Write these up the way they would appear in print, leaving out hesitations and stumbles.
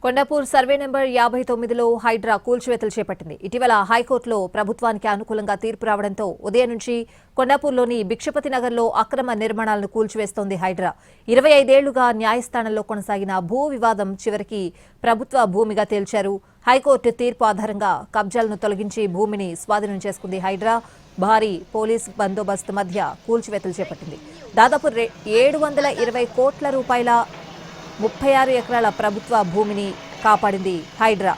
Kondapur survey number 59లో Hydraa కూల్చివేతలు చేపట్టింది. ఇటీవల హైకోర్టులో ప్రభుత్వానికి అనుకూలంగా తీర్పు రావడంతో ఉదయం నుంచి కొండాపూర్లోని భిక్షపతి నగర్లో అక్రమ నిర్మాణాలను కూల్చివేస్తోంది హైడ్రా. 25 ఏళ్లుగా న్యాయస్థానంలో కొనసాగిన భూ వివాదం చివరికి ప్రభుత్వ భూమిగా తేల్చారు. హైకోర్టు తీర్పు ఆధారంగా కబ్జాలను తొలగించి భూమిని స్వాధీనం చేసుకుంది హైడ్రా. భారీ పోలీస్ బందోబస్తు మధ్య కూల్చివేతలు చేపట్టింది. దాదాపు 720 కోట్ల రూపాయల 36 ఎకరాల ప్రభుత్వ భూమిని కాపాడింది హైడ్రా.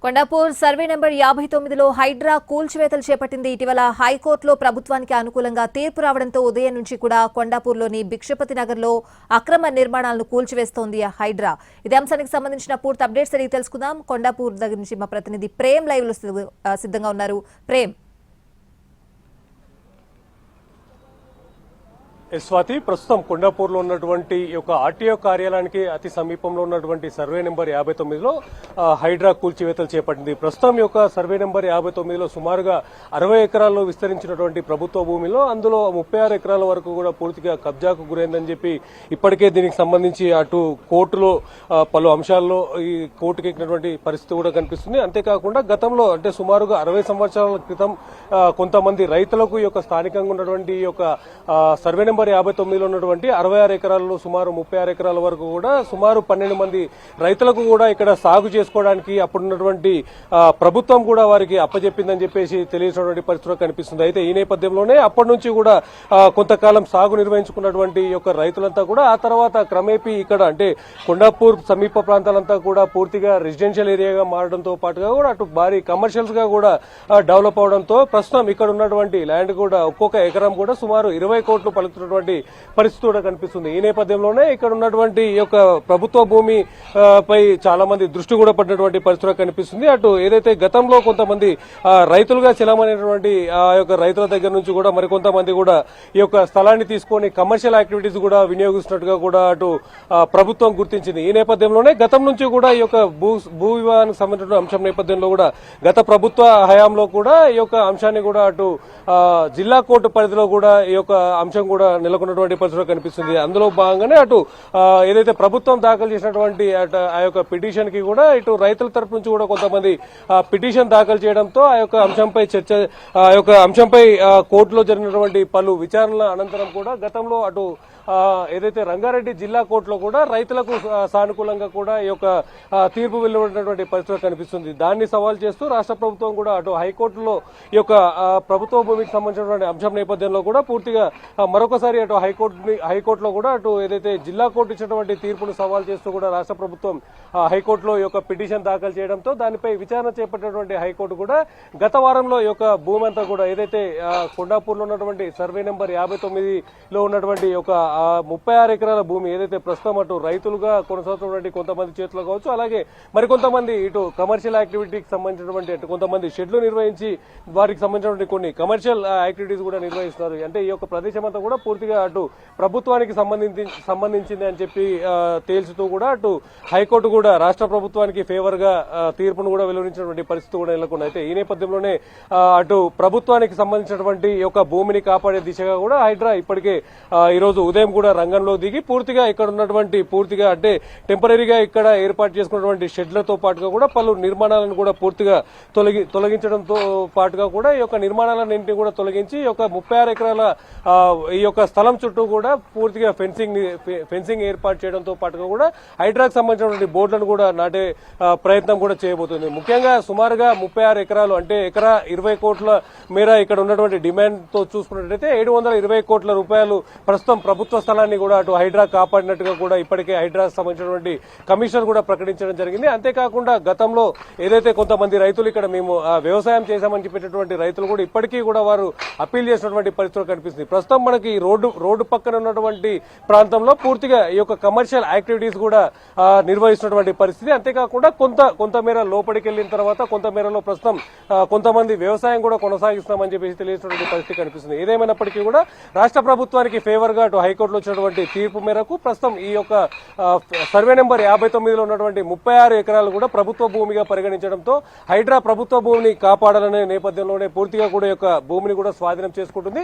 కొండాపూర్ సర్వే నెంబర్ 59లో హైడ్రా కూల్చివేతలు చేపట్టింది. ఇటీవల హైకోర్టులో ప్రభుత్వానికి అనుకూలంగా తీర్పు రావడంతో ఉదయం నుంచి కూడా కొండాపూర్లోని భిక్షపతి నగర్లో అక్రమ నిర్మాణాలను కూల్చివేస్తోంది హైడ్రా. ఇదే అంశానికి సంబంధించిన పూర్తి అప్డేట్స్ అడిగి తెలుసుకుందాం. కొండాపూర్ దగ్గర నుంచి మా ప్రతినిధి ప్రేమ్ లైవ్ లో సిద్ధంగా ఉన్నారు. ప్రేమ్, స్వాతి, ప్రస్తుతం కొండాపూర్లో ఉన్నటువంటి ఒక ఆర్టీఓ కార్యాలయానికి అతి సమీపంలో ఉన్నటువంటి సర్వే నెంబర్ 59లో హైడ్రా కూల్చివేతలు చేపట్టింది. ప్రస్తుతం ఈ యొక్క సర్వే నెంబర్ 59లో సుమారుగా 60 ఎకరాల్లో విస్తరించినటువంటి ప్రభుత్వ భూమిలో అందులో 36 ఎకరాల వరకు కూడా పూర్తిగా కబ్జాకు గురైందని చెప్పి ఇప్పటికే దీనికి సంబంధించి అటు కోర్టులో పలు అంశాల్లో ఈ కోర్టుకు ఎక్కినటువంటి పరిస్థితి కూడా కనిపిస్తుంది. అంతేకాకుండా గతంలో అంటే సుమారుగా 60 సంవత్సరాల క్రితం కొంతమంది రైతులకు ఈ యొక్క స్థానికంగా ఉన్నటువంటి ఈ యొక్క సర్వే నెంబర్ 59లో ఉన్నటువంటి 66 ఎకరాల్లో సుమారు 36 ఎకరాల వరకు కూడా సుమారు 12 మంది రైతులకు కూడా ఇక్కడ సాగు చేసుకోవడానికి అప్పుడున్నటువంటి ప్రభుత్వం కూడా వారికి అప్పచెప్పిందని చెప్పేసి తెలియనటువంటి పరిస్థితులు కనిపిస్తుంది. అయితే ఈ నేపథ్యంలోనే అప్పటి నుంచి కూడా కొంతకాలం సాగు నిర్వహించుకున్నటువంటి ఈ యొక్క రైతులంతా కూడా ఆ తర్వాత క్రమేపీ ఇక్కడ అంటే కొండాపూర్ సమీప ప్రాంతాలంతా కూడా పూర్తిగా రెసిడెన్షియల్ ఏరియాగా మారడంతో పాటుగా కూడా అటు భారీ కమర్షియల్స్ గా కూడా డెవలప్ అవడంతో ప్రస్తుతం ఇక్కడ ఉన్నటువంటి ల్యాండ్ కూడా ఒక్కొక్క ఎకరం కూడా సుమారు 20 కోట్లు పలుకుతున్నటువంటి పరిస్థితి కూడా కనిపిస్తుంది. ఈ నేపథ్యంలోనే ఇక్కడ ఉన్నటువంటి ఈ యొక్క ప్రభుత్వ భూమి పై చాలా మంది దృష్టి కూడా పడినటువంటి పరిస్థితి కనిపిస్తుంది. అటు ఏదైతే గతంలో కొంతమంది రైతులుగా చెలమనేటువంటి ఆ యొక్క రైతుల దగ్గర నుంచి కూడా మరికొంతమంది కూడా ఈ యొక్క స్థలాన్ని తీసుకొని కమర్షియల్ యాక్టివిటీస్ కూడా వినియోగిస్తున్నట్టుగా కూడా అటు ప్రభుత్వం గుర్తించింది. ఈ నేపథ్యంలోనే గతం నుంచి కూడా ఈ యొక్క భూ వివాదానికి సంబంధించిన అంశం నేపథ్యంలో కూడా గత ప్రభుత్వ హయాంలో కూడా ఈ యొక్క అంశాన్ని కూడా అటు జిల్లా కోర్టు పరిధిలో కూడా ఈ యొక్క అంశం కూడా నెలకొన్నటువంటి పరిస్థితులు కనిపిస్తుంది. అందులో భాగంగానే అటు ఏదైతే ప్రభుత్వం దాఖలు చేసినటువంటి ఆ యొక్క పిటిషన్ కి కూడా ఇటు రైతుల తరపు నుంచి కూడా కొంతమంది పిటిషన్ దాఖలు చేయడంతో ఆ యొక్క అంశంపై చర్చ ఆ యొక్క అంశంపై కోర్టులో జరిగినటువంటి పలు విచారణల అనంతరం కూడా గతంలో అటు ఏదైతే రంగారెడ్డి జిల్లా కోర్టులో కూడా రైతులకు సానుకూలంగా కూడా ఈ యొక్క తీర్పు వెలువడినటువంటి పరిస్థితి కనిపిస్తుంది. దాన్ని సవాల్ చేస్తూ రాష్ట్ర ప్రభుత్వం కూడా అటు హైకోర్టులో ఈ యొక్క ప్రభుత్వ భూమికి సంబంధించినటువంటి అంశం నేపథ్యంలో కూడా పూర్తిగా మరొకసారి అటు హైకోర్టులో కూడా అటు ఏదైతే జిల్లా కోర్టు ఇచ్చినటువంటి తీర్పును సవాల్ చేస్తూ కూడా రాష్ట్ర ప్రభుత్వం హైకోర్టులో ఈ యొక్క పిటిషన్ దాఖలు చేయడంతో దానిపై విచారణ చేపట్టినటువంటి హైకోర్టు కూడా గత వారంలో ఈ యొక్క భూమి అంతా కూడా ఏదైతే కొండాపూర్లో ఉన్నటువంటి సర్వే నెంబర్ 59లో ఉన్నటువంటి ఒక 36 ఎకరాల భూమి ఏదైతే ప్రస్తుతం అటు రైతులుగా కొనసాగుతున్నటువంటి కొంతమంది చేతుల్లో కావచ్చు, అలాగే మరికొంతమంది ఇటు కమర్షియల్ యాక్టివిటీకి సంబంధించినటువంటి అటు కొంతమంది షెడ్లు నిర్వహించి వారికి సంబంధించినటువంటి కొన్ని కమర్షియల్ యాక్టివిటీస్ కూడా నిర్వహిస్తున్నారు. అంటే ఈ యొక్క ప్రదేశం అంతా కూడా పూర్తిగా అటు ప్రభుత్వానికి సంబంధించింది అని చెప్పి తేల్చుతూ కూడా అటు హైకోర్టు కూడా రాష్ట్ర ప్రభుత్వానికి ఫేవర్ గా తీర్పును కూడా వెలువరించినటువంటి పరిస్థితి కూడా నెలకొంది. అయితే ఈ నేపథ్యంలోనే అటు ప్రభుత్వానికి సంబంధించినటువంటి ఈ యొక్క భూమిని కాపాడే దిశగా కూడా హైడ్రా ఇప్పటికే ఈ రోజు ఉదయం కూడా రంగంలో దిగి పూర్తిగా ఇక్కడ ఉన్నటువంటి పూర్తిగా అంటే టెంపరీగా ఇక్కడ ఏర్పాటు చేసుకున్నటువంటి షెడ్లతో పాటుగా కూడా పలు నిర్మాణాలను కూడా పూర్తిగా తొలగించడంతో పాటుగా కూడా ఈ యొక్క నిర్మాణాలన్నింటినీ కూడా తొలగించి ఈ యొక్క 36 ఎకరాల ఈ యొక్క స్థలం చుట్టూ కూడా పూర్తిగా ఫెన్సింగ్ ఏర్పాటు చేయడంతో పాటుగా కూడా హైడ్రాకు సంబంధించినటువంటి బోర్డులను కూడా నాటే ప్రయత్నం కూడా చేయబోతుంది. ముఖ్యంగా సుమారుగా 36 ఎకరాలు అంటే ఎకరా 20 కోట్ల మేర ఇక్కడ ఉన్నటువంటి డిమాండ్ తో చూసుకున్నట్లయితే 720 కోట్ల రూపాయలు ప్రస్తుతం ప్రభుత్వ స్థలాన్ని కూడా అటు హైడ్రా కాపాడినట్టుగా కూడా ఇప్పటికే హైడ్రాకు సంబంధించినటువంటి కమిషనర్ కూడా ప్రకటించడం జరిగింది. అంతేకాకుండా గతంలో ఏదైతే కొంతమంది రైతులు ఇక్కడ మేము వ్యవసాయం చేశామని చెప్పేటటువంటి రైతులు కూడా ఇప్పటికీ కూడా వారు అప్పీల్ చేసినటువంటి పరిస్థితులు కనిపిస్తుంది. ప్రస్తుతం మనకి రోడ్డు రోడ్డు పక్కన ఉన్నటువంటి ప్రాంతంలో పూర్తిగా ఈ యొక్క కమర్షియల్ యాక్టివిటీస్ కూడా నిర్వహిస్తున్నటువంటి పరిస్థితి. అంతేకాకుండా కొంతమేర లోపలికి వెళ్ళిన తర్వాత కొంతమేరలో ప్రస్తుతం కొంతమంది వ్యవసాయం కూడా కొనసాగిస్తామని చెప్పేసి తెలియజేసినటువంటి పరిస్థితి కనిపిస్తుంది. ఏదేమైనప్పటికీ కూడా రాష్ట్ర ప్రభుత్వానికి ఫేవర్ గా అటు హైకోర్టులో వచ్చినటువంటి తీర్పు మేరకు ప్రస్తుతం ఈ యొక్క సర్వే నెంబర్ 59లో ఉన్నటువంటి 36 ఎకరాలు కూడా ప్రభుత్వ భూమిగా పరిగణించడంతో హైడ్రా ప్రభుత్వ భూమిని కాపాడాలనే నేపథ్యంలోనే పూర్తిగా కూడా ఈ యొక్క భూమిని కూడా స్వాధీనం చేసుకుంటుంది.